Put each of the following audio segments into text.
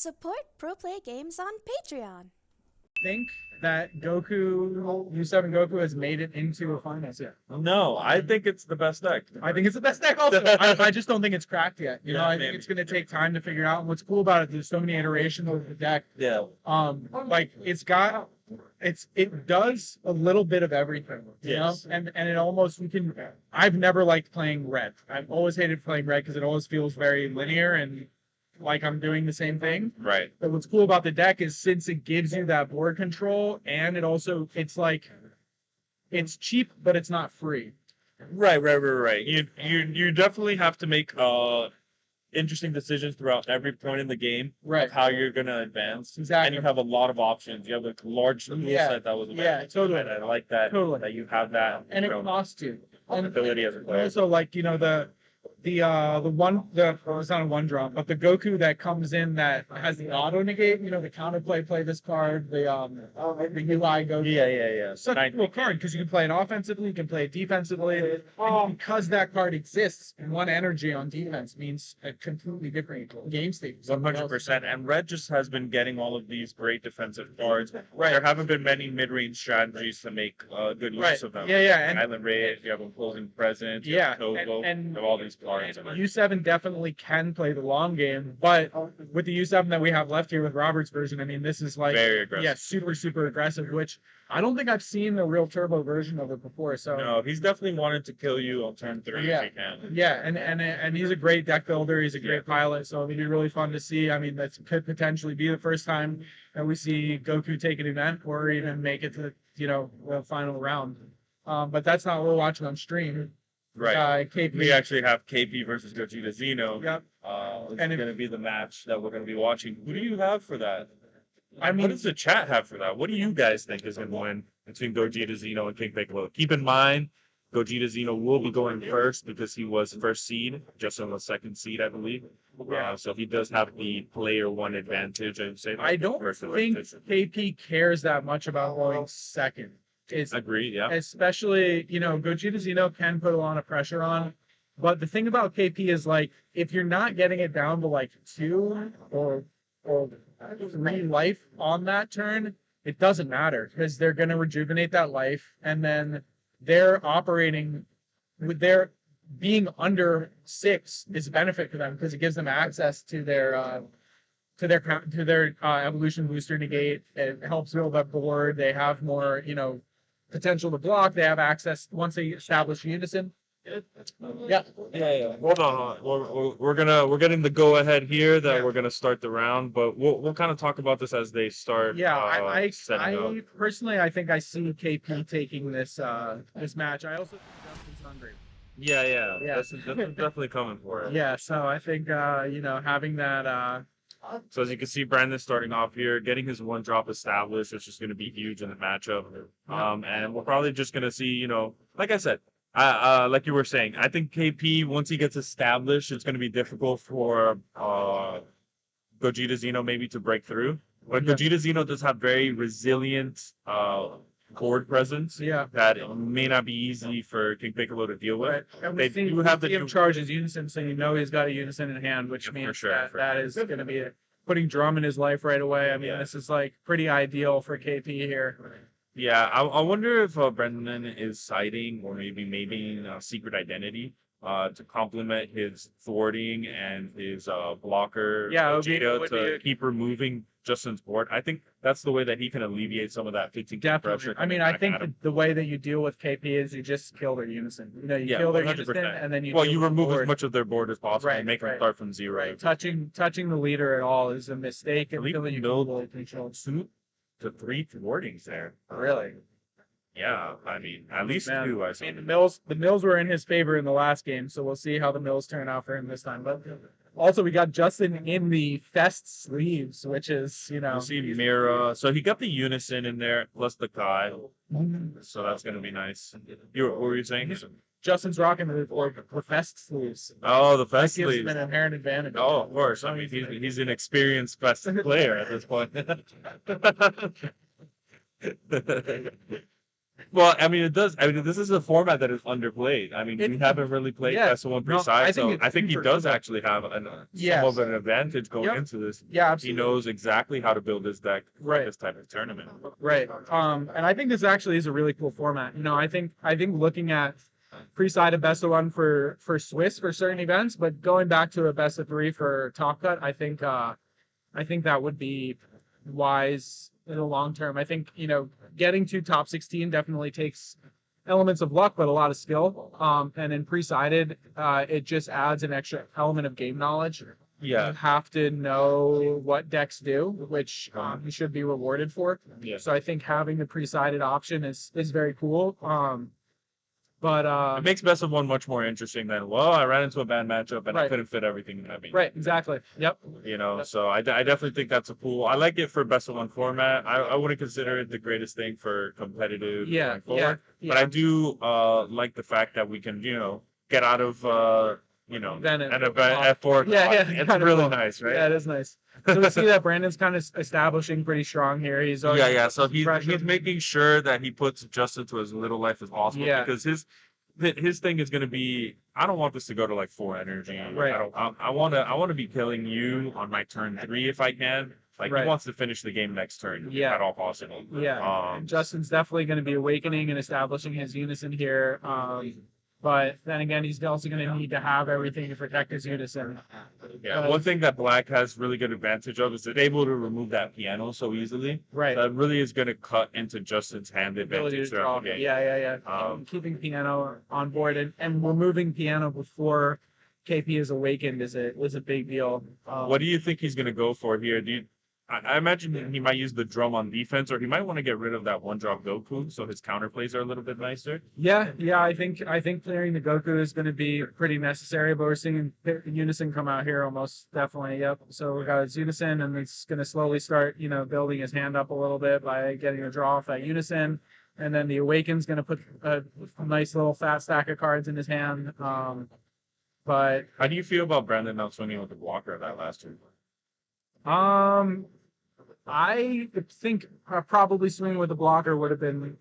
Support ProPlay games on Patreon. Think that U7 Goku has made it into a finals yet. No, I think it's the best deck. I think it's the best deck also. I just don't think it's cracked yet. I think maybe. it's going to take time to figure out. What's cool about it, there's so many iterations of the deck. Yeah. Like it does a little bit of everything. Yes. And it almost, I've never liked playing red. I've always hated playing red because it always feels very linear and like I'm doing the same thing. Right. But what's cool about the deck is since it gives you that board control and it's cheap, but it's not free. Right. You definitely have to make interesting decisions throughout every point in the game Right. of how you're gonna advance. Exactly. And you have a lot of options. You have a large tool set that was totally. And I like that that you have that And it costs you. And ability as a player. also it's not a one drop, but the Goku that comes in that has the auto negate, the counterplay, play this card, the UI Goku. Yeah. Such a cool card because you can play it offensively, you can play it defensively. And because that card exists, one energy on defense means a completely different game state. 100%. And Red just has been getting all of these great defensive cards. Right. There haven't been many mid-range strategies to make good use of them. Yeah. And Island Raid, you have Imposing Presence, you have Togo, and you have all these cards. U7 definitely can play the long game, but with the U7 that we have left here with Robert's version, I mean, this is like very aggressive. Yeah, super aggressive, which I don't think I've seen a real turbo version of it before. So no, he's definitely wanted to kill you on turn 3 if he can. Yeah, and he's a great deck builder. He's a great pilot, so it'd be really fun to see. I mean, that could potentially be the first time that we see Goku take an event or even make it to the final round. But that's not what we're watching on stream. Right. KP. We actually have KP versus Gogeta Zeno. Yep. It's going to be the match that we're going to be watching. Who do you have for that? What does the chat have for that? What do you guys think is going to win between Gogeta Zeno and King Piccolo? Keep in mind, Gogeta Zeno will be going first because he was first seed, just on the second seed, I believe. So he does have the player one advantage. I don't think KP cares that much about going second. Agreed, yeah. Especially, Gogeta Zeno can put a lot of pressure on. But the thing about KP is, if you're not getting it down to, 2 or 3 life on that turn, it doesn't matter because they're going to rejuvenate that life. And then they're operating with their being under 6 is a benefit for them because it gives them access to their evolution booster negate. It helps build up board. They have more, potential to block. They have access once they establish unison. Yeah. Hold on. We're getting the go ahead here that we're gonna start the round, but we'll kind of talk about this as they start. I personally, I think I see KP taking this match. I also think Justin's hungry. Yeah. That's definitely coming for it. Yeah. So I think having that. So as you can see, Brandon's starting off here, getting his 1-drop established, which is going to be huge in the matchup. And we're probably just going to see, like I said, like you were saying, I think KP, once he gets established, it's going to be difficult for Gogeta Zeno maybe to break through. But Gogeta Zeno does have very resilient board presence that it may not be easy for King Piccolo to deal with. Right. And they do have the charges unison, so he's got a unison in hand, which means that is going to be putting drum in his life right away. I mean, this is pretty ideal for KP here. Yeah, I wonder if Brendan is citing or maybe secret identity to complement his thwarting and his blocker Gogeta to keep removing Justin's board. I think that's the way that he can alleviate some of that 15 pressure. I mean, I think the way that you deal with KP is you just kill their unison. You kill their 100%. Unison, and then you remove as much of their board as possible and make them start from 0. Right. Touching the leader at all is a mistake. And you build 2 to 3 thwartings there. Really? Yeah, I mean, at least 2. I mean, the mills were in his favor in the last game, so we'll see how the mills turn out for him this time. But also, we got Justin in the Fest sleeves, which is, You see Mira. So he got the unison in there, plus the Kai. So that's going to be nice. What were you saying? Justin's rocking the Fest sleeves. Oh, the Fest sleeves. That gives him an inherent advantage. Oh, of course. I mean, he's an experienced Fest player at this point. Well, I mean, it does. I mean, this is a format that is underplayed. I mean, It- we haven't really played yeah, best of one no, pre-side, I think so it's I think he super does cool. actually have Yes. some of an advantage going Yep. into this. Yeah, He absolutely. knows exactly how to build his deck for Right. this type of tournament. Right. And I think this actually is a really cool format. I think looking at pre-sided best of one for Swiss for certain events, but going back to a best of three for Top Cut, I think that would be wise in the long term. I think, getting to top 16 definitely takes elements of luck, but a lot of skill. And in pre-sided, it just adds an extra element of game knowledge. Yeah. You have to know what decks do, which you should be rewarded for. Yeah. So I think having the pre-sided option is very cool. But It makes best of one much more interesting than, well, I ran into a bad matchup and I Right. couldn't fit everything in that meeting. right, exactly. Yep. You know, so I definitely think that's a cool. I like it for best of one format. I wouldn't consider it the greatest thing for competitive Yeah, going forward, yeah, but I yeah. do like the fact that we can, get out of Then it- an event at 4 o'clock. Yeah, yeah, It's kinda really cool. nice, right? Yeah, it is nice. So we see that Brandon's kind of establishing pretty strong here. He's already Yeah. So he's pressure. making sure that he puts Justin to as little life as possible Yeah. because his thing is going to be, I don't want this to go to like 4 energy. Right. I want to be killing you on my turn 3 if I can. Like Right. he wants to finish the game next turn, if Yeah. at all possible. Yeah, and Justin's definitely going to be awakening and establishing his unison here. But then again, he's also going to need to have everything to protect his unison. Yeah, one thing that Black has really good advantage of is they're able to remove that piano so easily. Right. That really is going to cut into Justin's hand Ability advantage to draw. throughout the game. Yeah. Keeping piano on board and removing piano before KP is awakened is a big deal. What do you think he's going to go for here? I imagine he might use the drum on defense, or he might want to get rid of that one drop Goku, so his counterplays are a little bit nicer. Yeah. I think clearing the Goku is going to be pretty necessary, but we're seeing Unison come out here almost definitely. Yep. So we got his Unison, and it's going to slowly start, building his hand up a little bit by getting a draw off that Unison, and then the Awaken's going to put a nice little fat stack of cards in his hand. But How do you feel about Brandon now swinging with the blocker that last turn? I think probably swinging with the blocker would have been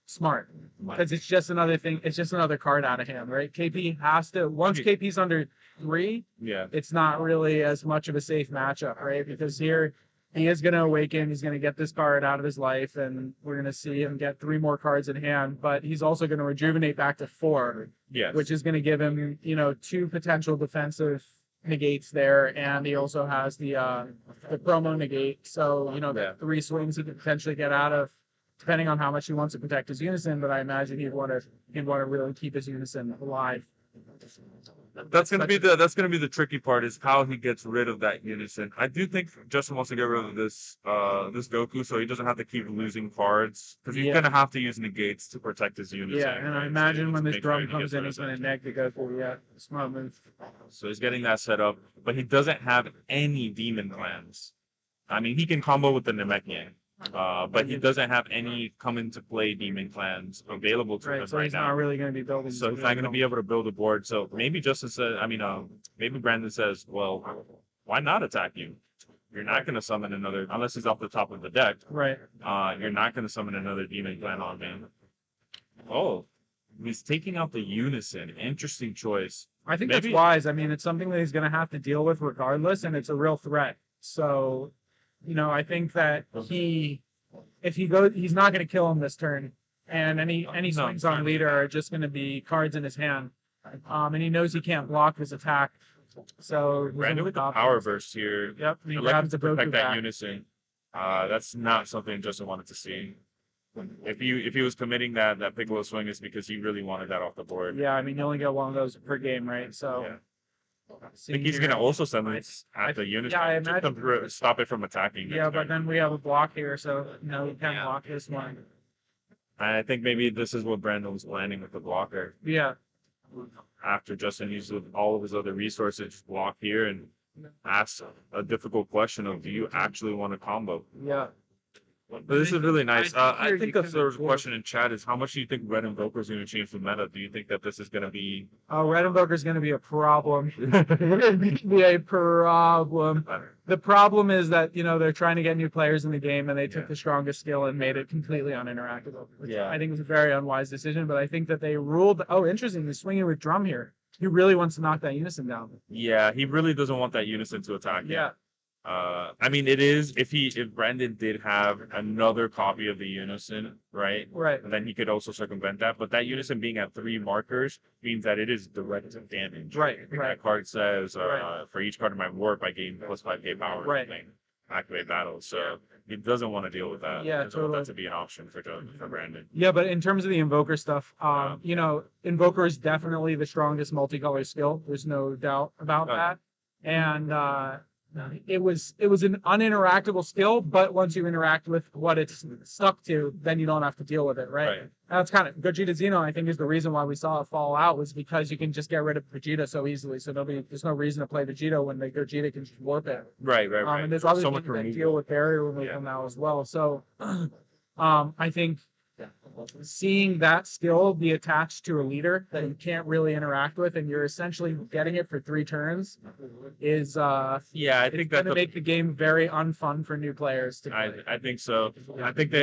smart because it's just another thing. It's just another card out of hand, right? KP has to once KP's under 3, Yeah. it's not really as much of a safe matchup, right? Because here he is going to awaken. He's going to get this card out of his life, and we're going to see him get 3 more cards in hand. But he's also going to rejuvenate back to 4, Yes. which is going to give him, 2 potential defensive negates there, and he also has the promo negate. So Yeah. the 3 swings he could potentially get out of, depending on how much he wants to protect his unison. But I imagine he'd want to really keep his unison alive. That's gonna be the tricky part is how he gets rid of that unison. I do think Justin wants to get rid of this Goku so he doesn't have to keep losing cards because he's Yeah. gonna have to use negates to protect his unison. Yeah, and I right? imagine So when this make sure drum he comes gets in, rid he's of going to that. neg the Goku. Yeah, smart move. So he's getting that set up, but he doesn't have any demon clans. I mean, he can combo with the Namekian, but he doesn't have any come into play demon clans available to him Right, so right he's now. not really going to be building. So he's not going to be able to build a board. So maybe Justin says, maybe Brandon says, well, why not attack you? You're not going to summon another, unless he's off the top of the deck. Right. You're not going to summon another demon clan on me. Oh, he's taking out the unison. Interesting choice. I think Maybe- that's wise. I mean, it's something that he's going to have to deal with regardless, and it's a real threat. So, I think that if he goes, he's not going to kill him this turn, and any No, swings on certainly leader not. are just going to be cards in his hand. And he knows he can't block his attack. So he's Brandon only with the got- power burst here. Yep. And he I'd like him grabs to the Goku protect that back. unison. That's not something Justin wanted to see. If he was committing that Piccolo swing, is because he really wanted that off the board. Yeah, I mean, you only get one of those per game, right? So. Yeah. I think he's gonna also send this at the unison Yeah, I just imagine. to stop it from attacking. Yeah, next but turn. then we have a block here, so you can't Yeah. block this one. And I think maybe this is what Brandon was planning with the blocker. Yeah. After Justin uses all of his other resources, block here and ask a difficult question of, do you actually want to combo? Yeah. But this is really nice. I think the the third question in chat is how much do you think Red Invoker is going to change the meta? Do you think that this is going to be? Oh, Red Invoker is going to be a problem. It's going to be a problem. The problem is that, they're trying to get new players in the game and they took the strongest skill and made it completely uninteractable. Which I think was a very unwise decision, but I think that they ruled. Oh, interesting. He's swinging with drum here. He really wants to knock that unison down. Yeah, he really doesn't want that unison to attack. Yeah. I mean, it is if Brandon did have another copy of the unison, right? Right. Then he could also circumvent that. But that unison being at 3 markers means that it is direct damage. Right. That card says for each card in my warp, I gain plus 5k power. Right. Activate battle. So he doesn't want to deal with that. Yeah, He doesn't want totally. that to be an option for Brandon. Yeah, but in terms of the Invoker stuff, Invoker is definitely the strongest multicolor skill. There's no doubt about that. And it was an uninteractable skill, but once you interact with what it's stuck to, then you don't have to deal with it, right? That's kind of Gogeta Xeno, I think, is the reason why we saw it fall out, was because you can just get rid of Vegeta so easily. So there's no reason to play Vegeta when the Gogeta can just warp it. Right. And there's other things that deal with barrier removal now as well. So I think seeing that skill be attached to a leader that you can't really interact with and you're essentially getting it for 3 turns is I think going to make the game very unfun for new players to play. I think so. I think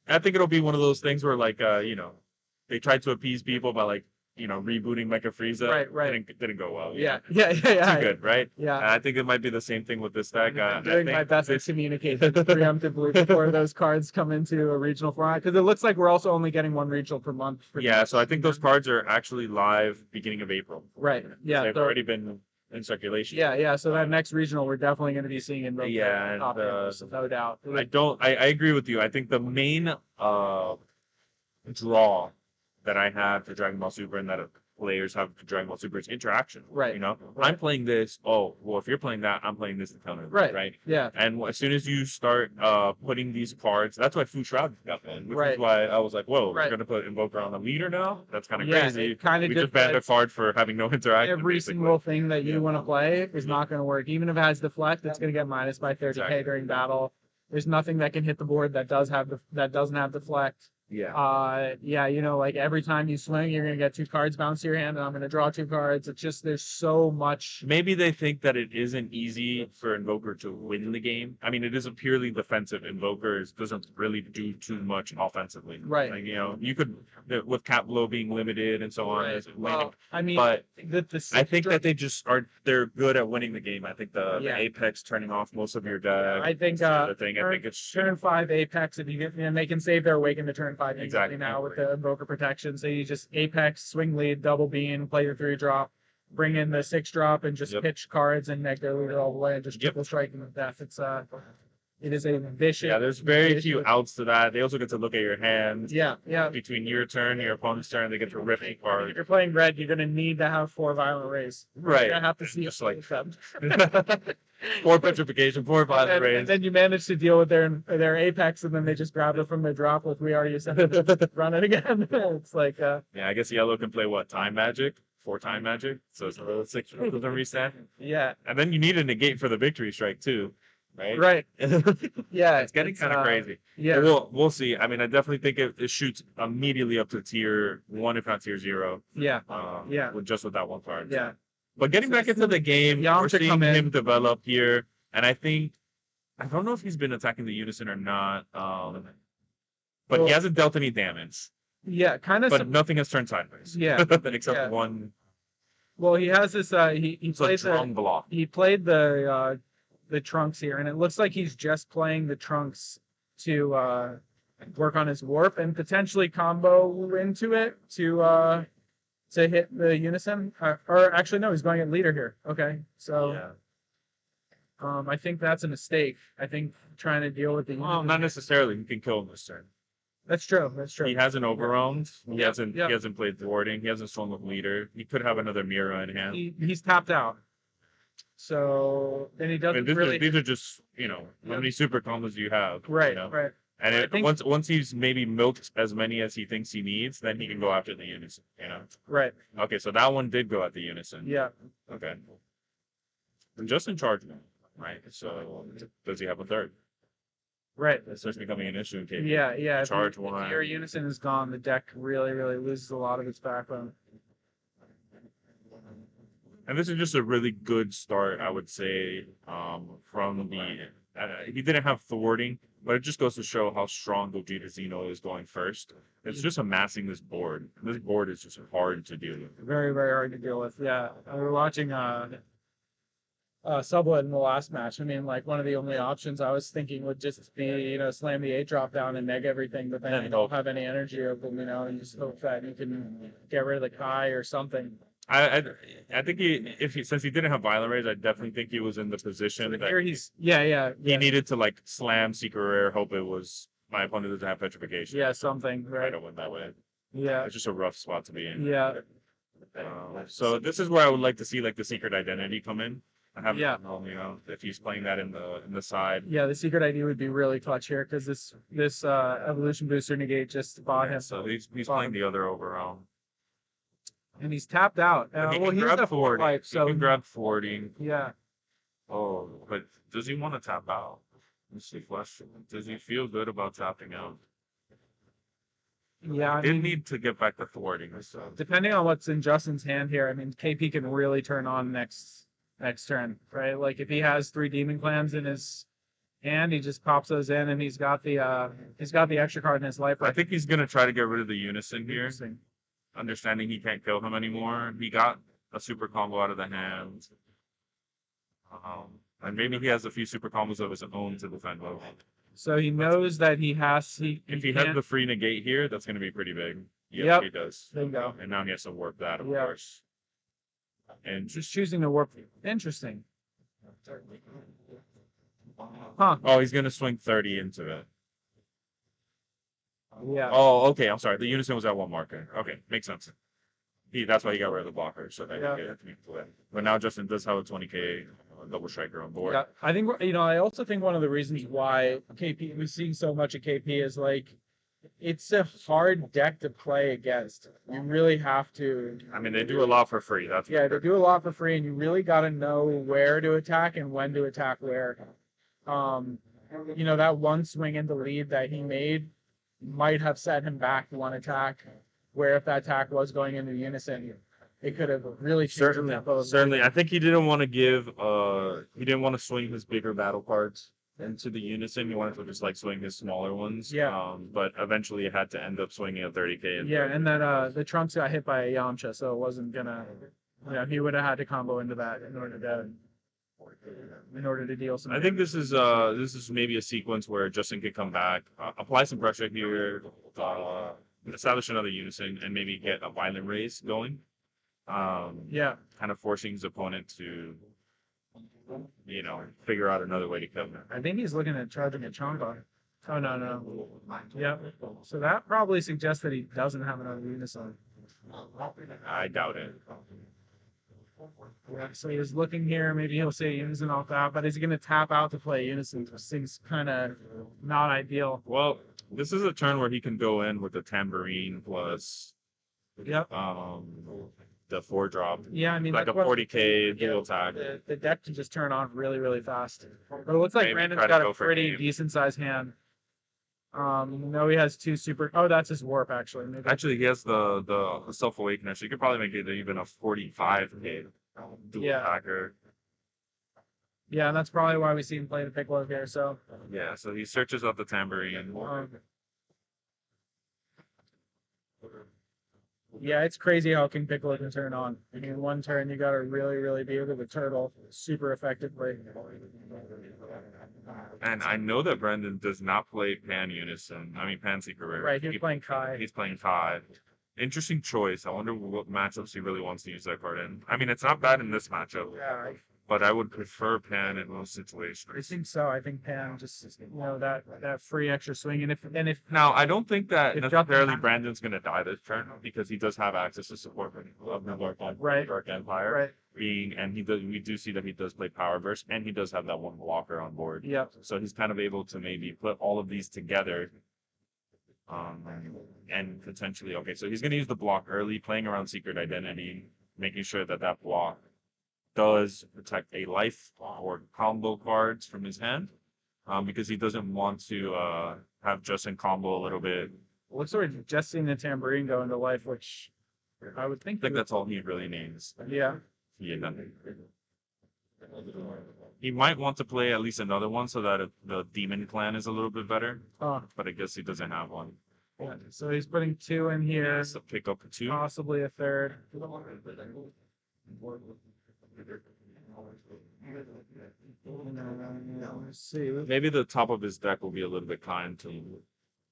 I think it'll be one of those things where they tried to appease people by rebooting Mecha Frieza. Right. Didn't go well. Yeah. Too good, right? Yeah. And I think it might be the same thing with this deck. I'm doing my best to communicate this preemptively before those cards come into a regional format, because it looks like we're also only getting 1 regional per month. So I think those cards are actually live beginning of April. Right. Yeah. They've already been in circulation. Yeah. So that next regional, we're definitely going to be seeing in both. No doubt. I agree with you. I think the main draw that I have to Dragon Ball Super and that players have to Dragon Ball Super is interaction. Right. I'm playing this. Oh, well, if you're playing that, I'm playing this to counter. Right. Yeah. And as soon as you start putting these cards, that's why Fu Shroud got banned. Which is why I was like, whoa, we're gonna put Invoker on the leader now? That's kind of crazy. We just banned a card for having no interaction. Every single thing that you want to play is not going to work. Even if it has deflect, it's going to get minus by 30k during battle. There's nothing that can hit the board that doesn't have deflect. Like every time you swing, you're going to get 2 cards bounce to your hand, and I'm going to draw 2 cards. It's just, there's so much. Maybe they think that it isn't easy for Invoker to win the game. I mean, it is a purely defensive. Invoker doesn't really do too much offensively. Right. You could, with cap blow being limited and so on. Right. Well, I mean, but I think that they're good at winning the game. I think the Apex turning off most of your deck. I think I think it's turn 5 Apex, if you get, and they can save their Awaken to turn 5 exactly now with the Invoker protection. So you just Apex, swing lead, double beam, play the 3 drop, bring in the 6 drop, and just pitch cards and neg their leader all the way and just triple striking with death. It is a vicious. Yeah, there's very few outs to that. They also get to look at your hand. Yeah. Between your turn, your opponent's turn, they get to rip a card. If you're playing red, you're gonna need to have 4 violent rays. Right. You're gonna have to see just like them. 4 petrification, 4 violent rays. And then you manage to deal with their Apex, and then they just grab it from their drop with we already said run it again. It's like I guess yellow can play what? Time magic? 4 time magic? So it's 6 doesn't reset. Yeah. And then you need a negate for the victory strike too. Right. Yeah. It's getting kind of crazy. Yeah. We'll see. I mean, I definitely think it shoots immediately up to tier 1, if not tier 0. Yeah. With that 1 card. Yeah. But getting back into the game, we're seeing him develop here, and I don't know if he's been attacking the unison or not. But he hasn't dealt any damage. Yeah, kind of. But nothing has turned sideways. Yeah. Except 1. Well, he has this. He plays block. He played the trunks here, and it looks like he's just playing the trunks to work on his warp and potentially combo into it to hit the unison. Or actually, no, he's going at leader here. Okay, so I think that's a mistake. I think trying to deal with the unison. Well, not necessarily. He can kill him this turn. That's true. He hasn't overwhelmed. He hasn't played thwarting. He hasn't swung with leader. He could have another Mira in hand. He's tapped out. So then he doesn't really. These are just how many super combos do you have? Right. And once he's maybe milked as many as he thinks he needs, then he can go after the unison. Right. Okay, so that one did go at the unison. Yeah. Okay. And just in charge now, right? So does he have a third? Right. It starts becoming an issue in KP. Yeah, yeah. Charge If one. your unison is gone, the deck really, really loses a lot of its backbone. And this is just a really good start, I would say, from the. He didn't have thwarting, but it just goes to show how strong Gogeta Xeno is going first. It's just amassing this board. This board is just hard to deal with. Very, very hard to deal with. Yeah, we were watching Sublet in the last match. I mean, like one of the only options I was thinking would just be, slam the 8 drop down and neg everything, but then you don't have any energy of them, and just hope that you can get rid of the Kai or something. I think since he didn't have Violent Rage, I definitely think he was in the position that Here he needed to like slam Secret Rare, hope it was my opponent doesn't have petrification. Yeah, something, Try right? to win that way. Yeah, It's just a rough spot to be in. yeah, So this is where I would like to see like the secret identity come in. I have Yeah. if he's playing that in the side. yeah. The secret ID would be really clutch here because this evolution booster negate just bought him, So he's playing the other overall. and he's tapped out. He Well, can he's grab the 4 40. life, so He can grab 40. yeah. Oh, but does he want to tap out? That's the question. Does he feel good about tapping out? Yeah, I Didn't mean, need to get back to thwarting. So. depending on what's in Justin's hand here, I mean, KP can really turn on next turn, right? Like if he has 3 demon clans in his hand, he just pops those in, and he's got the extra card in his life. I think he's gonna try to get rid of the unison here, Interesting. understanding he can't kill him anymore. He got a super combo out of the hand, and maybe he has a few super combos of his own to defend with. So he knows that he has. If he has the free negate here, that's gonna be pretty big. Yes, Yep. he does. Bingo. And now he has to warp that, of Yeah. course. And Just choosing to warp. Interesting. Huh. oh, he's gonna swing 30 into it. Yeah. Oh, okay. I'm sorry. The unison was at 1 marker. Okay, makes sense. That's why he got rid of the blocker, so that Yeah. he could be split. But now Justin does have a 20k double striker on board. Yeah, I think I also think one of the reasons why we're seeing so much of KP is like it's a hard deck to play against. You really have to. I mean, they do a lot for free. That's Yeah, they do a lot for free, and you really got to know where to attack and when to attack where. That one swing into lead that he made might have set him back one attack, where if that attack was going into unison, it could have really changed the tempo of the certainly. I think he didn't want to he didn't want to swing his bigger battle cards into the unison. He wanted to just like swing his smaller ones. Yeah. But eventually it had to end up swinging a 30k. Yeah, and that the Trunks got hit by a Yamcha, so it wasn't gonna. He would have had to combo into that in order to deal some. I think this is maybe a sequence where Justin could come back, apply some pressure here, establish another unison, and maybe get a violent raise going. Yeah. Kind of forcing his opponent to, figure out another way to kill him. I think he's looking at charging a Champa. Oh no. Yeah. So that probably suggests that he doesn't have another unison. I doubt it. Yeah, so he's looking here. Maybe he'll say unison off that, but is he going to tap out to play unison? This seems kind of not ideal. Well, this is a turn where he can go in with the tambourine plus Yep. the 4 drop. Yeah, I mean, Like a that's what- 40k dual attack. The deck can just turn on really, really fast. But it looks like Maybe Brandon's try to got go a for pretty game. decent sized hand. No, he has 2 super. Oh, that's his warp actually. Maybe. Actually, he has the self awakener, so you could probably make it even a 45k dual Yeah. attacker. Yeah, and that's probably why we see him play the Piccolo here. So, Yeah, so he searches out the tambourine. yeah, it's crazy how King Piccolo can turn on. I mean, one turn you got to really, really be with the turtle super effectively. And I know that Brendan does not play Pan Unison. I mean, Pan Secret Rare. Right, he's playing Kai. He's playing Kai. Interesting choice. I wonder what matchups he really wants to use that card in. I mean, it's not bad in this matchup, Yeah, but I would prefer Pan in most I situations. think so. I think Pan just that free extra swing, and if Now, I don't think that If necessarily Justin- Brandon's going to die this turn because he does have access to support of the Right. Dark Empire. right, And we do see that he does play Power Burst, and he does have that one blocker on board. yeah, So he's kind of able to maybe put all of these together. And potentially, okay, so he's going to use the block early, playing around Secret Identity, making sure that that block does protect a life or combo cards from his hand. because he doesn't want to have Justin combo a little bit. Looks like we're just seeing the tambourine go into life, which I would think. I think that's all he really needs. Yeah. Yeah. He might want to play at least another one so that the demon clan is a little bit better, Oh, but I guess he doesn't have one. yeah. So he's putting 2 in here, Has to pick up 2. possibly a third. Let's see. Maybe the top of his deck will be a little bit kind to him.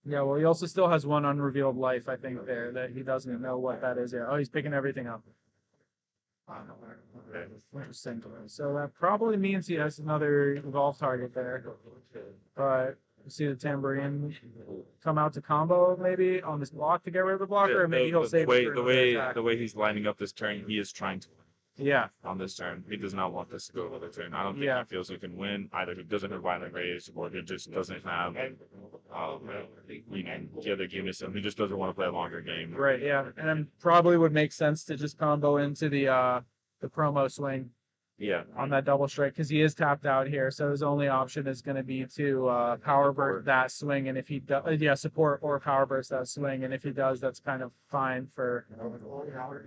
Yeah, well, he also still has 1 unrevealed life, I think, there that he doesn't know what that is yet. Oh, he's picking everything up. Interesting. So that probably means he has another evolve target there. But you see the tambourine come out to combo maybe on this block to get rid of the blocker, or maybe he'll save it for another attack. The way he's lining up this turn, he is trying to Yeah, on this turn. He does not want this to go another turn. I don't think Yeah. he feels he can win. Either he doesn't have violent raise or he just doesn't have the other unison. He just doesn't want to play a longer game. right, yeah. And then probably would make sense to just combo into the promo swing Yeah. on that double strike because he is tapped out here. So his only option is going to be to power burst that swing, and if he does, support or power burst that swing, and if he does, that's kind of fine for.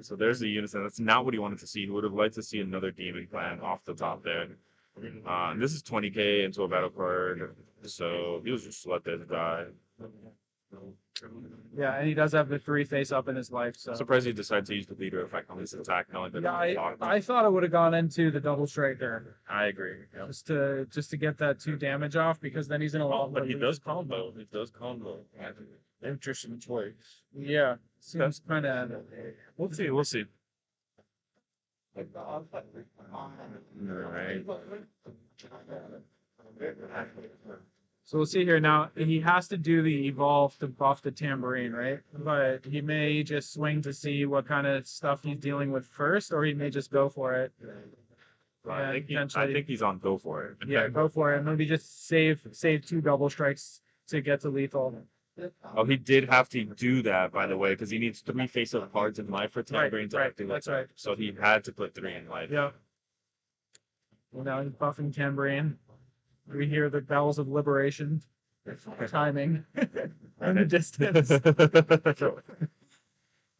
So there's the unison. That's not what he wanted to see. He would have liked to see another demon clan off the top there. This is 20k into a battle card, so he was just let this die. Yeah, and he does have the 3 face up in his life. So I'm surprised he decided to use the leader effect on this attack, knowing that. yeah, I thought it would have gone into the double striker I agree. Yeah. just to get that 2 damage off because then he's in a lot. But he does combo. He does combo. Interesting choice. Yeah, seems kind of. We'll see. We'll see. All right. So we'll see here now. He has to do the evolve to buff the tambourine, right? But he may just swing to see what kind of stuff he's dealing with first, or he may just go for it. I think he's on go for it. Yeah, go for it. Maybe just save 2 double strikes to get to lethal. Oh, he did have to do that, by the way, because he needs 3 face-up cards in life for tambourine to right, activate. that's right. So he had to put 3 in life. Yeah. Well, now he's buffing tambourine. We hear the bells of liberation chiming in the distance.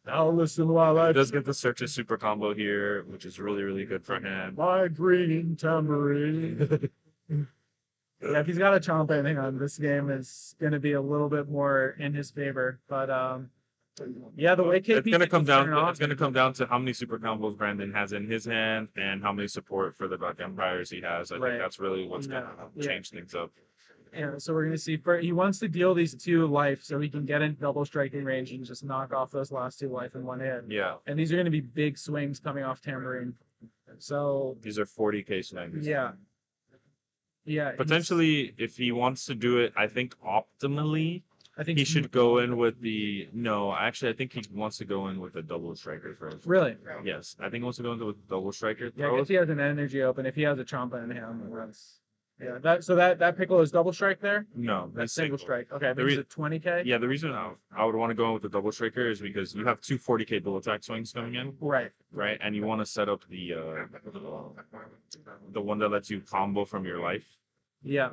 Now listen while I He does get the searches super combo here, which is really, really good for him. my green tambourine. Yeah, if he's got a chomp anything on, this game is going to be a little bit more in his favor. But yeah, the way KP It's gonna come down. off, It's gonna come down to how many super combos Brandon has in his hand and how many support for the Dark Empires he has. I Right. think that's really what's gonna Yeah. change things up. Yeah, so we're going to see. He wants to deal these 2 life so he can get in double striking range and just knock off those last 2 life in one hit. Yeah, And these are going to be big swings coming off tambourine. So these are 40k swings. yeah, yeah. Potentially, if he wants to do it, I think optimally I think he should go in with the Actually, I think he wants to go in with a double striker first. Really. Yes, I think he wants to go into with double striker. Yeah, I guess he has an energy open. If he has a chompa in him, that's yeah. That Piccolo is double strike there. No, That's that's single strike. Okay, The maybe it's a 20k. Yeah, the reason I would want to go in with the double striker is because you have 2 40k dual attack swings coming in, Right. right? And you want to set up the one that lets you combo from your life, Yeah.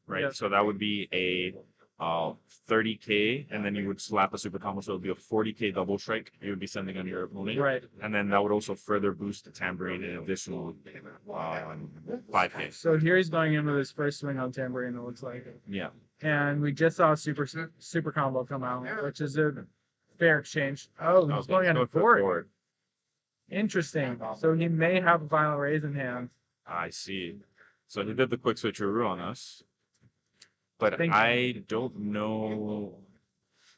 right? Yeah. So that would be a 30k, and then you would slap a super combo, so it would be a 40k double strike you would be sending on your opponent. Right. And then that would also further boost the tambourine an additional 5k. So here he's going in with his first swing on tambourine. It looks like. Yeah. And we just saw a super combo come out, which is a fair exchange. Oh, he's Okay, going on go a for board. forward. Interesting. So he may have a violent raise in hand. I see. So he did the quick switcheroo on us. But Thank I don't know.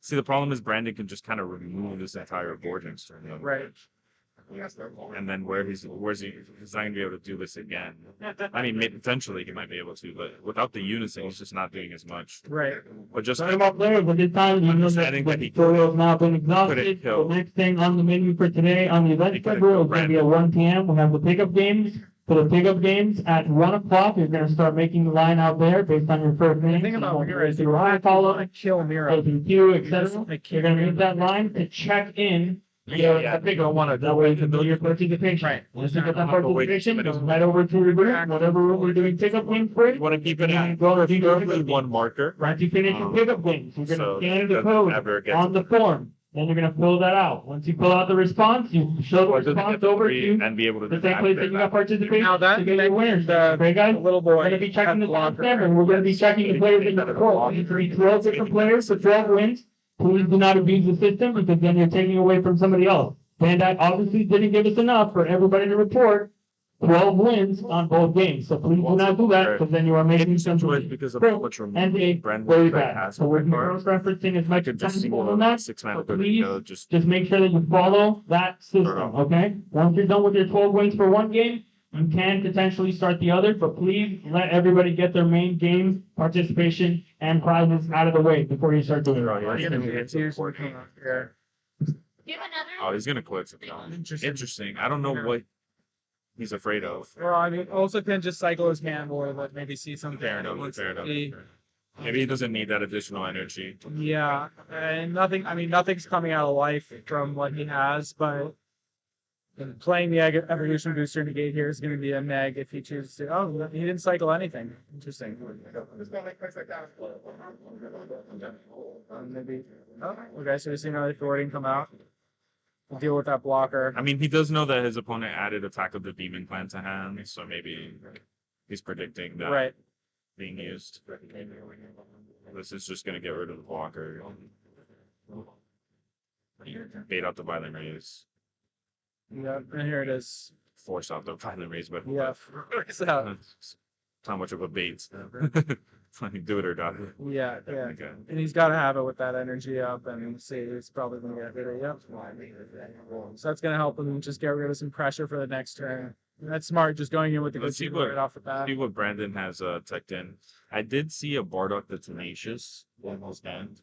See, the problem is Brandon can just kind of remove this entire board next turn. Right. And then he's not going to be able to do this again. I mean, potentially he might be able to, but without the unison, he's just not doing as much. Right. But just Sorry about players, but this time you know that Understanding the that he tutorial has now been couldn't exhausted. kill. The next thing on the menu for today on the event He couldn't schedule kill is going to be at 1 p.m. We'll have the pickup games. For the pickup games at 1 o'clock, you're going to start making the line out there based on your first name. The thing about Mira is you your want follow, to kill Mira. APQ, etc. Like, You're going to use that line to check in Yeah, I think don't want to that way you can build your participation. Right. Once you get that Don't have to wait participation, 2 go minutes. right over to your room, whatever room we're doing pickup games for. You want to keep it and at go and do your preferably pickup one games. marker. Once you finish your pickup games, you're So gonna scan it the doesn't code ever get on to- the form. Then you're gonna fill that out. Once you fill out the response, you show the Or does it response get the over three to and be able to the same act place it that you got back? participation Now that to get your winners. the Okay, guys? little We're boy gonna be checking had the blocker. timestamp and we're gonna be checking the players in the report. It's gonna be 12 different players, so 12 wins. Please do not abuse the system because then you're taking away from somebody else. Bandai obviously didn't give us enough for everybody to report 12 wins on both games. So please do not do that because then you are making Interesting choice something because of how much and removal a Brandon very Beck bad. has So we're so far. cross-referencing as I much could as just see possible on a that. 6-man So ability please go just just make sure that you follow that system, okay? Once you're done with your 12 wins for one game, you can potentially start the other, but please let everybody get their main game participation and prizes out of the way before you start doing it. Oh, he's gonna quit. Interesting. I don't know what he's afraid of. Well, I mean, also can just cycle his hand or like maybe see something. Fair enough. Fair enough. He- Maybe he doesn't need that additional energy. Yeah, and nothing. I mean, nothing's coming out of life from what he has, but playing the evolution booster negate here is going to be a neg if he chooses to. Oh, he didn't cycle anything. Interesting. Maybe. Oh, okay. So we see another thwarting come out. We'll deal with that blocker. I mean, he does know that his opponent added Attack of the Demon Clan to hand, so maybe he's predicting that Right. being used. This is just gonna get rid of the blocker. Bait out the Violent Raise. Yeah, and here it is. Force out the Violent Raise, but Yeah. So, it's not much of a bait. It's like do it or die. yeah, yeah. Okay. And he's got to have it with that energy up, and see, he's probably going to get rid of it. Yep. So that's going to help him just get rid of some pressure for the next turn. And that's smart, just going in with the good Let's see team what- right off the bat. See what Brandon has teched in. I did see a Bardock the Tenacious in his hand.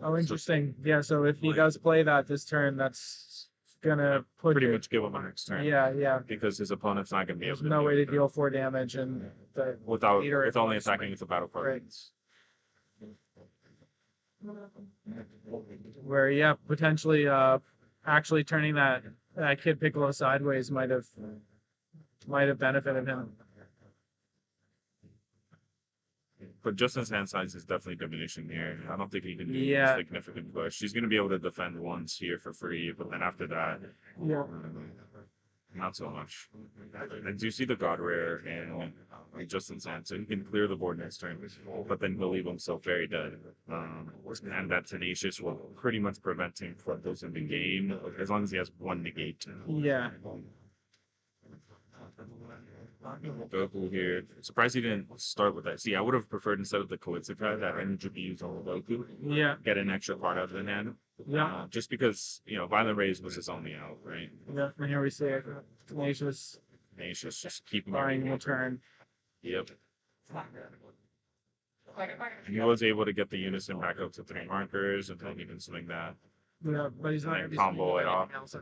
Oh, interesting. Yeah, so if he does play that this turn, that's gonna put Pretty it- much give him a next turn. Yeah, yeah. Because his opponent's not gonna be able There's to no do way to it deal 4 damage and the without leader with only influence. attacking with the battle card. Right. Where yeah, potentially actually turning that Kid Piccolo sideways might have benefited him. But Justin's hand size is definitely diminishing here. I don't think he can do Yeah. a significant push. He's gonna be able to defend once here for free, but then after that, Yeah. not so much. And do you see the God Rare in Justin's hand? So he can clear the board next turn, but then he'll leave himself very dead. And that Tenacious will pretty much prevent him from losing the game as long as he has one negate. Yeah. Goku here. Surprised he didn't start with that. See, I would have preferred instead of the Koitsukai, that energy be used on Goku. Yeah. Get an extra card out of the hand. Yeah. Just because, Violent Raise was his only out, right? Yeah. And here we see it. Tenacious Tenacious just keeping buying the turn. Yep. And he was able to get the unison back up to 3 markers and then even swing that. Yeah, but he's not And gonna be combo swinging it off. anything else.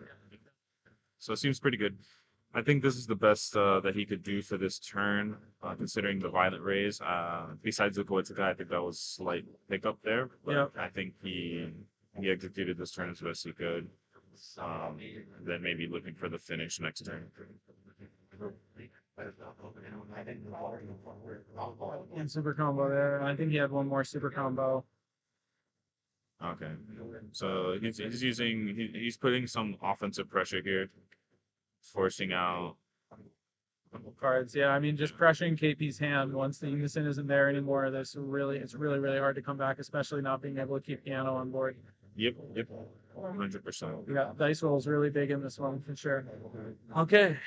So it seems pretty good. I think this is the best that he could do for this turn, considering the Violent Raise. Besides the Koitsukai, I think that was slight hiccup there. But Yeah. I think he executed this turn as best he could. Then maybe looking for the finish next turn. And super combo there. I think he had one more super combo. Okay. So he's putting some offensive pressure here, forcing out. Cards. Yeah, I mean, just pressuring KP's hand once the unison isn't there anymore. It's really hard to come back, especially not being able to keep piano on board. Yep. 100%. Yeah, dice roll is really big in this one for sure. Okay.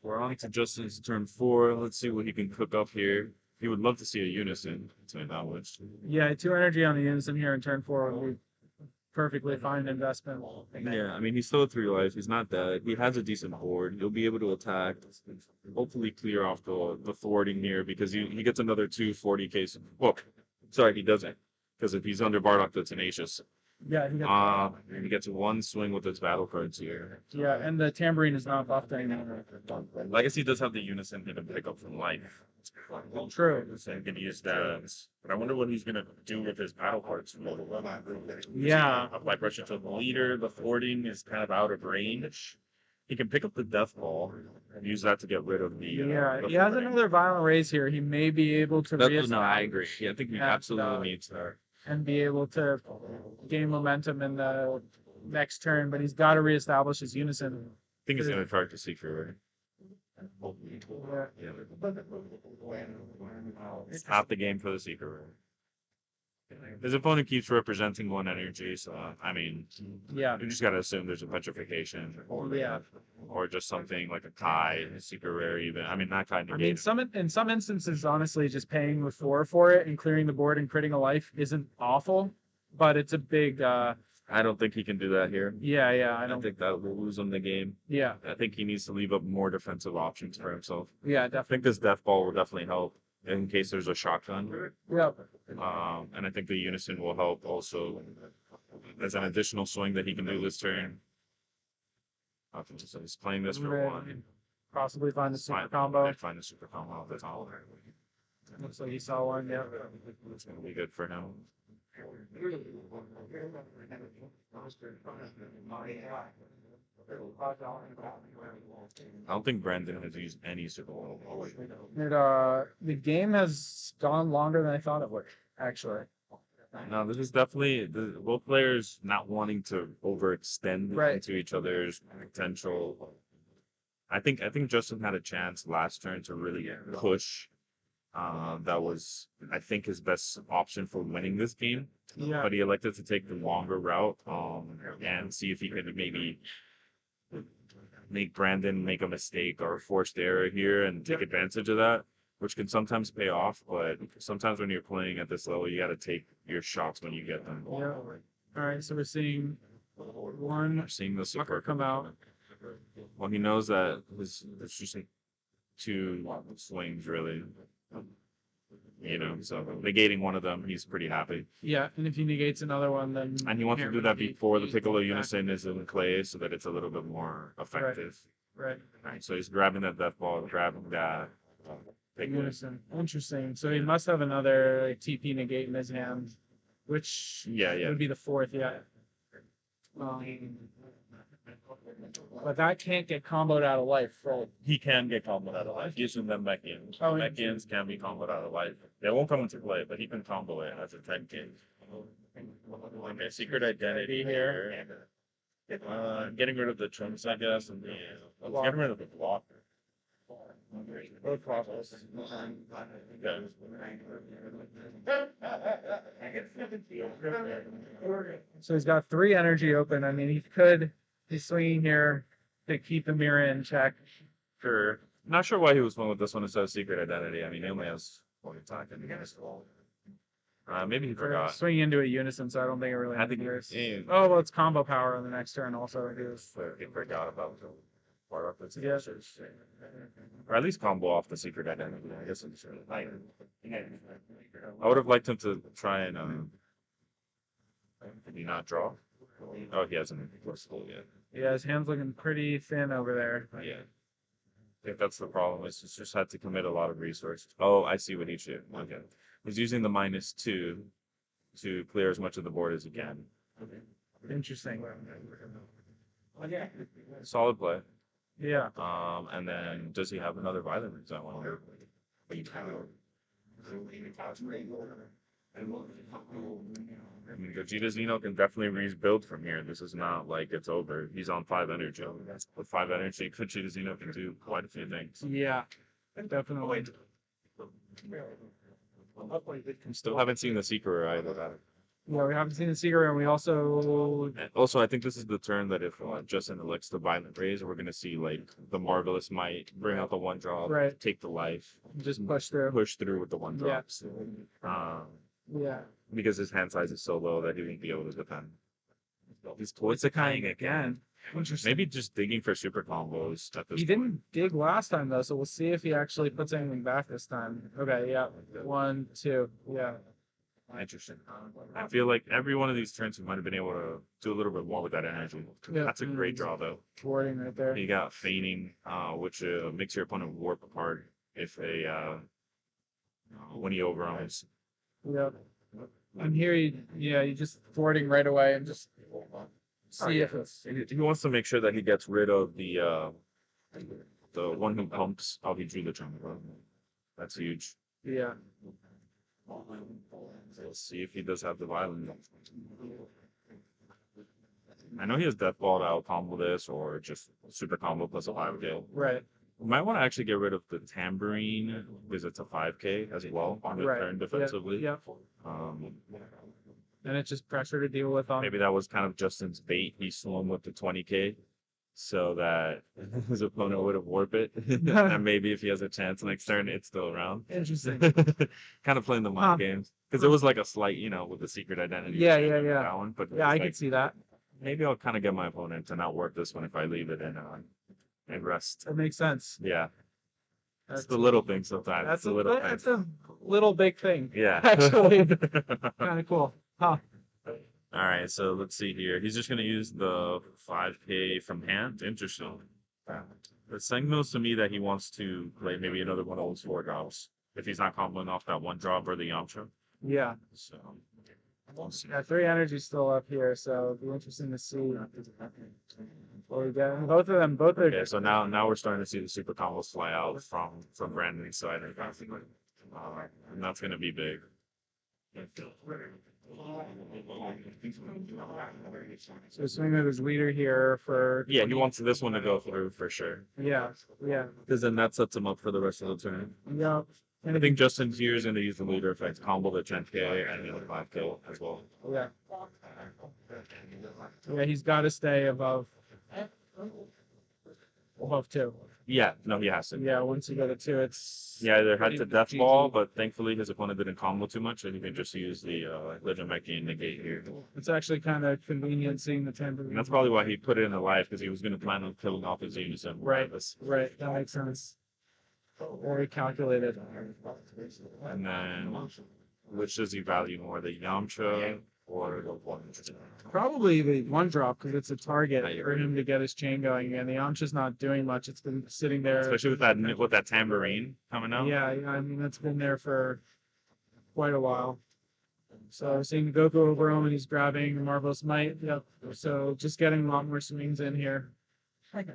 We're on to Justin's turn 4. Let's see what he can cook up here. He would love to see a unison, to say that much. Yeah, 2 energy on the unison here in turn 4 would be perfectly fine investment. Yeah, I mean, he's still at 3 life. He's not dead. He has a decent board. He'll be able to attack. Hopefully clear off the thwarting here because he gets another 240 case. Well, sorry, he doesn't. Because if he's under Bardock the Tenacious, Yeah, He gets one swing with his battle cards here. yeah, and the tambourine is not buffed anymore. I guess he does have the unison he can pick up from life. True. So he can use that. But I wonder what he's gonna do with his battle cards. Yeah. Apply pressure to the leader. The thwarting is kind of out of range. He can pick up the death ball and use that to get rid of the. Yeah, the he has thwarting. another violent raise here. He may be able to No, I reestablish agree. Yeah, I think he And, absolutely needs that. and be able to gain momentum in the next turn, but he's got to reestablish his unison. I think he's gonna try to secret. Yeah. Yeah. It's half the game for the secret. His opponent keeps representing one energy, so I mean, Yeah. you just gotta assume there's a petrification, Yeah. or just something like a Kai, a secret rare, even. I mean, not Kai I mean, negate. in some instances, honestly, just paying with 4 for it and clearing the board and critting a life isn't awful, but it's a big. I don't think he can do that here. Yeah, I I don't. think that will lose him the game. Yeah, I think he needs to leave up more defensive options for himself. yeah, I definitely. think this death ball will definitely help in case there's a shotgun. Yeah, And I think the unison will help also as an additional swing that he can do this turn. So he's playing this for Right. one. possibly find the super Find- combo. and find the super combo at the top. Looks like he saw one. Yeah. It's gonna be good for him. I don't think Brandon has used any super combo. The game has gone longer than I thought it would. Actually. No, this is definitely both players not wanting to overextend Right. into each other's potential. I think Justin had a chance last turn to really push. That was, I think, his best option for winning this game. Yeah. But he elected to take the longer route and see if he could maybe make Brandon make a mistake or a forced error here and take advantage of that, which can sometimes pay off. But sometimes when you're playing at this level, you got to take your shots when you get them. Yeah. All right. So we're seeing one I'm seeing the super sucker come out. Well, he knows that it's just like 2 swings really. So negating one of them, he's pretty happy. Yeah, and if he negates another one, then. And he wants to do that before the Piccolo Unison is in play so that it's a little bit more effective. Right. Right. So he's grabbing that death ball, grabbing that. Unison. Interesting. So he must have another like, TP negate in his hand, which Yeah. would be the 4th. Yeah. But that can't get comboed out of life, right? He can get comboed out of life using them mech-ins. Oh, Mech-ins can be comboed out of life. They won't come into play, but he can combo it as a 10 king. Okay, secret identity here. Getting rid of the trumps, I guess, and getting rid of the blocker. Both process. So he's got 3 energy open. I mean, he could be swinging here to keep the mirror in check. Sure. Not sure why he was going with this one instead of secret identity. I mean, he only has 1 attack. Maybe he forgot. Swinging into a unison, so I don't think it really I think matters. he Oh, well, it's combo power on the next turn also. It is. forgot about the part of it. Yeah. Or at least combo off the secret identity. I guess it's I would have liked him to try and did he not draw? Oh, he hasn't yet. Yeah, his hand's looking pretty thin over there. Yeah. I think that's the problem. Is he's just had to commit a lot of resources. Oh, I see what he should. Okay. He's using the -2 to clear as much of the board as he can. Interesting. Solid play. Yeah. And then does he have another violent reason? I wonder. I mean, Gogeta Xeno can definitely rebuild from here. This is not like it's over. He's on 5 energy. With 5 energy, Gogeta Xeno can do quite a few things. Yeah. Definitely. Still haven't seen the secret either. Yeah, we haven't seen the secret, and we also. And also, I think this is the turn that if Justin elects the violent raise, we're gonna see like the marvelous might bring out the 1 drop, Right. take the life, Just push through. push through with the 1 Yeah. drops. Yeah. Because his hand size is so low that he won't be able to defend. He's Toitsukai again. Interesting. Maybe just digging for super combos at this He point. didn't dig last time though, so we'll see if he actually puts anything back this time. Okay, yeah. 1, 2, yeah. Interesting. I feel like every one of these turns we might have been able to do a little bit more with that energy. Yeah. That's a great draw though. Warding right there. You got feigning, which makes your opponent warp apart if they when he overruns. Yep. And here, you just thwarting right away and just see if it's. He wants to make sure that he gets rid of the one who pumps. Oh, he drew the trump. That's huge. Yeah. Let's see if he does have the violent. I know he has Death Ball to out combo this or just super combo plus a 5K. Right. We might want to actually get rid of the tambourine because it's a 5K as well on the Right. turn defensively. Yeah. And it's just pressure to deal with on. Maybe that was kind of Justin's bait. He swung with the 20K so that his opponent would have warped it. And maybe if he has a chance next turn, it's still around. Interesting. Kind of playing the mind games. Because it was like a slight, with the secret identity. Yeah. That one, but Yeah, I can see that. Maybe I'll kind of get my opponent to not warp this one if I leave it in rest. That makes sense. Yeah. It's That's the little thing sometimes. That's It's the little that's thing. a little big thing. Yeah. Actually. Kind of cool. Huh. All right, so let's see here. He's just going to use the 5K from hand. Interesting. It signals to me that he wants to play maybe another one of those 4 drops if he's not comboing off that 1 drop or the Yamcha. Yeah. So, we'll see. Yeah, 3 energy still up here, so it'll be interesting to see what we get. Both of them, both are. Okay, so now we're starting to see the super combos fly out from Brandon's side. And that's going to be big. So swing with his leader here for. Yeah, he wants this one to go through for sure. Yeah. Because then that sets him up for the rest of the turn. Yeah. I think Justin here is going to use the leader effect, combo the 10K and the 5K as well. Yeah. Yeah, he's got to stay above 2. Yeah, no, he has to. Yeah, once you go to 2, it's. Yeah, either had to death GG. ball, but thankfully his opponent didn't combo too much, and he can just use the Legend Meki and negate here. It's actually kind of convenient seeing the tambourine. And that's probably why he put it in the life, because he was going to plan on killing off his unison. Right. Right. That makes sense. Very calculated. And then, which does he value more, the Yamcha or the one? Probably the 1 drop because it's a target for him to get his chain going, and the Yamcha's not doing much. It's been sitting there. Especially with that tambourine coming out. Yeah, I mean that's been there for quite a while. So seeing Goku over him and he's grabbing Marvelous Might. Yep. So just getting a lot more swings in here. And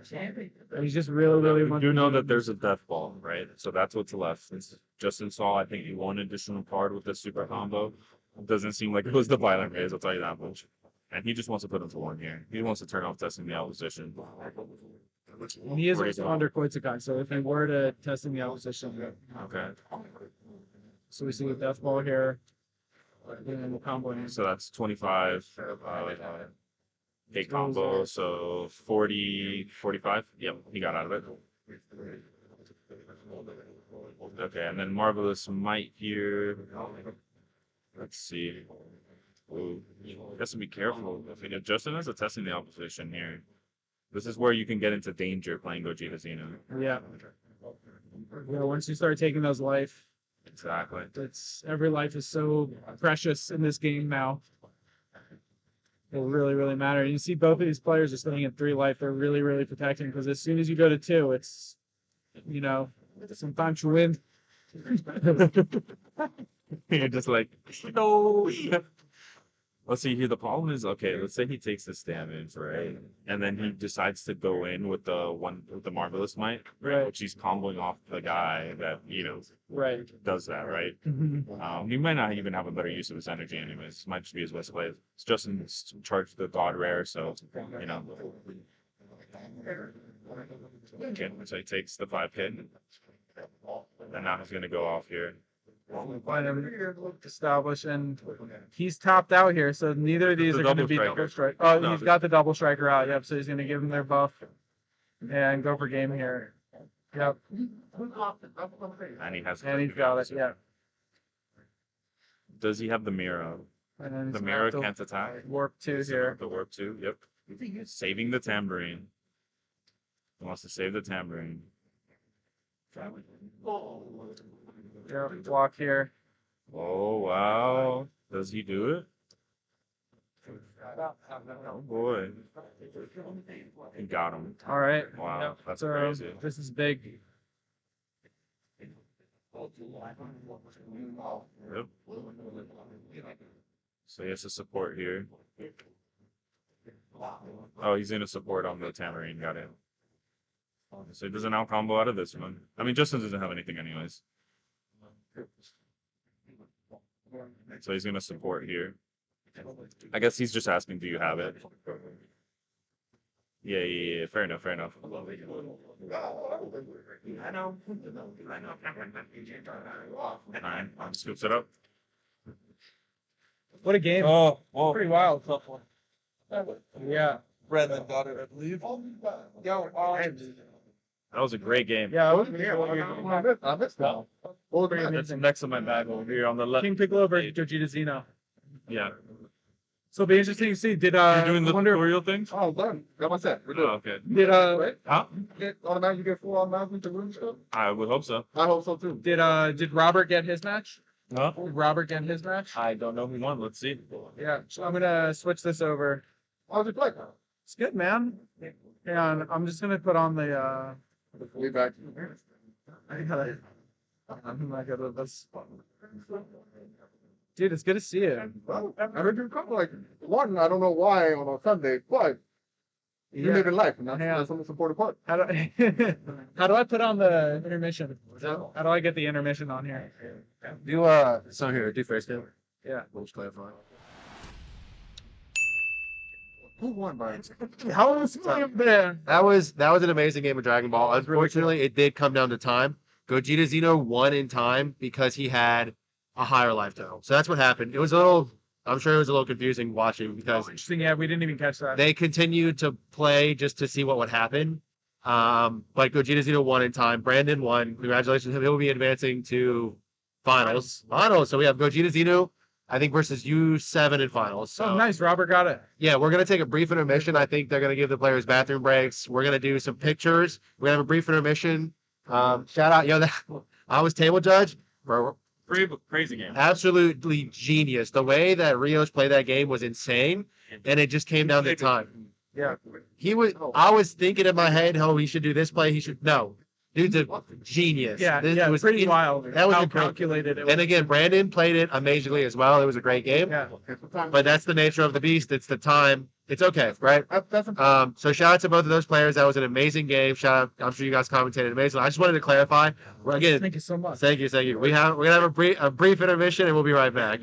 he's just really We do know that there's a death ball, right? So that's what's left. Justin saw, I think, 1 additional card with the super combo. It doesn't seem like it was the violent raise, I'll tell you that much. And he just wants to put him to 1 here. He wants to turn off testing the opposition. And he is also under Koitsukai, so if he were to testing the opposition. Okay. So we see a death ball here. And then we'll combo in. So that's 25. 8 combo, so 40, 45. Yep, he got out of it. Okay, and then Marvelous Might here. Let's see. Ooh, has to be careful. If Justin has a testing the opposition here, this is where you can get into danger playing Gogeta Xeno. Yeah. Yeah, once you start taking those life, Exactly. it's every life is so precious in this game now. It really matter. You see both of these players are staying at 3 life. They're really protecting because as soon as you go to 2, it's sometimes you win. You're just like, no. Let's see here. The problem is, okay, let's say he takes this damage, right? And then he decides to go in with the Marvelous Might, Right. which he's comboing off the guy that, Right. does that, right? Mhm. He might not even have a better use of his energy anyways. Might just be his best play. It's Justin charged the God Rare, so, Okay, so he takes the 5 hit. And now he's going to go off here. Let him establish, and he's topped out here, so neither of these The are going to double be striker. double strike. Oh, No, he's got the double striker out. Yep, so he's going to give him their buff and go for game here. Yep, And he has. and he's got it. Yeah, Does he have the mirror? and then he's The gonna mirror have to can't attack. warp 2 here. The warp 2, yep. Saving the tambourine. He wants to save the tambourine. Yep, block here. Oh, wow. Does he do it? Oh boy. He got him. All right. Wow, that's So crazy. this is big. Yep. So he has to support here. Oh, he's gonna support on the Tamarine. Got it. So he doesn't out combo out of this one. I mean, Justin doesn't have anything anyways. So he's gonna support here. I guess he's just asking, do you have it? Yeah. Fair enough. Alright, scoops it up. What a game. Oh, Pretty wild. Yeah. Brendan got it, I believe. that was a great game. Yeah. I missed that. That's next to my bag over here on the left. King Piccolo versus Gogeta Xeno. Yeah. So it'll be interesting to see. Did You're doing the I wonder, tutorial things? Oh, done. Got my set. We're Oh, good. okay. did Huh? You get full automatic to room stuff? I would hope so. I hope so too. did Robert get his match? Huh? Did Robert get his match? I don't know who won. Let's see. Yeah. So I'm gonna switch this over. How's it play? It's good, man. Hang on. I'm just gonna put on the Way back. I gotta. I'm not good with this. Dude, it's good to see you. Well, I heard you come like one. I don't know why on a Sunday, but you live in life, and that's the supportive part. How do how do I put on the intermission? How do I get the intermission on here? So here, do first game. Yeah. We'll just clarify. Who won, Brian? How was it there? That was an amazing game of Dragon Ball. Unfortunately, it did come down to time. Gogeta Xeno won in time because he had a higher life total. So that's what happened. It was a little, I'm sure it was a little confusing watching because Interesting. Yeah, we didn't even catch that. they continued to play just to see what would happen. But Gogeta Xeno won in time. Brandon won. Congratulations. He'll be advancing to finals. So we have Gogeta Xeno, I think, versus U7 in finals. So Oh, nice. Robert got it. yeah, we're going to take a brief intermission. I think they're going to give the players bathroom breaks. We're going to do some pictures. We're going to have a brief intermission. Shout out, I was table judge. Bro, Crazy game. absolutely genius. The way that Rios played that game was insane, and it just came down to time. Yeah. I was thinking in my head, oh, he should do this play. No. Dude's a genius. Yeah. This Yeah. was Pretty wild. that was how incredible. calculated it was. And again, Brandon played it amazingly as well. It was a great game. Yeah. But that's the nature of the beast. It's the time. It's okay, right? That's So shout out to both of those players. That was an amazing game. Shout out. I'm sure you guys commentated amazing. I just wanted to clarify. Again, Thank you so much. thank you. We're gonna have a brief intermission and we'll be right back.